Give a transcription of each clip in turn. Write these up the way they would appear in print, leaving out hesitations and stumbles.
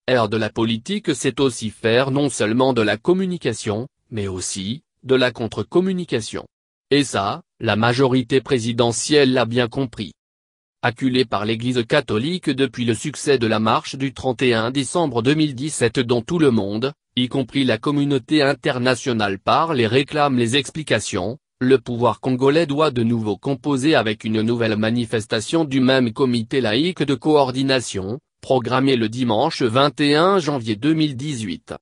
Faire de la politique, c'est aussi faire non seulement de la communication, mais aussi de la contre-communication. Et ça, la majorité présidentielle l'a bien compris. Acculée par l'Église catholique depuis le succès de la marche du 31 décembre 2017 dont tout le monde, y compris la communauté internationale parle et réclame les explications, le pouvoir congolais doit de nouveau composer avec une nouvelle manifestation du même comité laïque de coordination, programmée le dimanche 21 janvier 2018.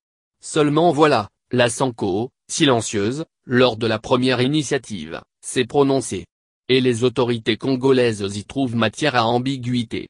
Seulement voilà, la Sanco, silencieuse, lors de la première initiative, s'est prononcée. Et les autorités congolaises y trouvent matière à ambiguïté.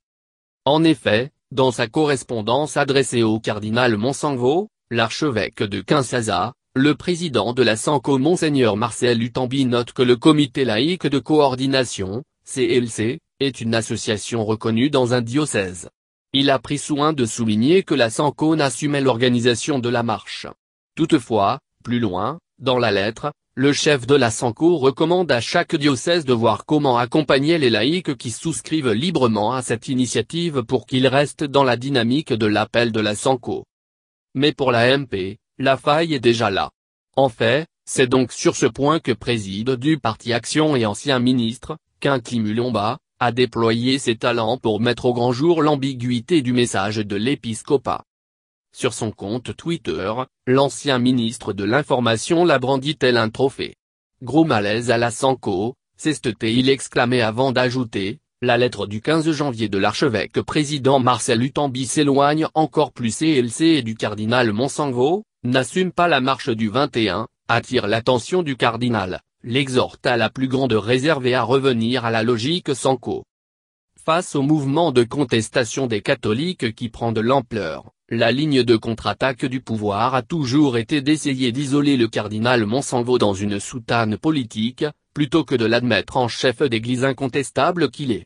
En effet, dans sa correspondance adressée au cardinal Monsengwo, l'archevêque de Kinshasa, le président de la Sanco Monseigneur Marcel Lutambi note que le comité laïque de coordination, CLC, est une association reconnue dans un diocèse. Il a pris soin de souligner que la Sanco n'assumait l'organisation de la marche. Toutefois, plus loin, dans la lettre, le chef de la Sanco recommande à chaque diocèse de voir comment accompagner les laïcs qui souscrivent librement à cette initiative pour qu'ils restent dans la dynamique de l'appel de la Sanco. Mais pour la MP, la faille est déjà là. En fait, c'est donc sur ce point que préside du parti Action et ancien ministre, Kinki Mulomba, a déployé ses talents pour mettre au grand jour l'ambiguïté du message de l'épiscopat. Sur son compte Twitter, l'ancien ministre de l'Information l'a brandi tel un trophée. Gros malaise à la Sanco, s'est-il exclamé avant d'ajouter, la lettre du 15 janvier de l'archevêque président Marcel Lutambi s'éloigne encore plus CLC et du cardinal Monsengwo, n'assume pas la marche du 21, attire l'attention du cardinal, l'exhorte à la plus grande réserve et à revenir à la logique Sanco. Face au mouvement de contestation des catholiques qui prend de l'ampleur, la ligne de contre-attaque du pouvoir a toujours été d'essayer d'isoler le cardinal Monsengwo dans une soutane politique, plutôt que de l'admettre en chef d'église incontestable qu'il est.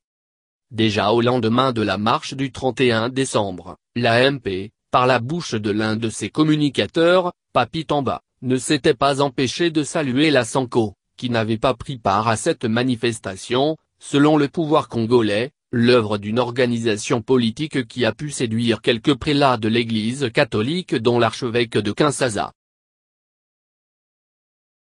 Déjà au lendemain de la marche du 31 décembre, la MP, par la bouche de l'un de ses communicateurs, Papi Tamba, ne s'était pas empêché de saluer la Sanco, qui n'avait pas pris part à cette manifestation, selon le pouvoir congolais, l'œuvre d'une organisation politique qui a pu séduire quelques prélats de l'église catholique dont l'archevêque de Kinshasa.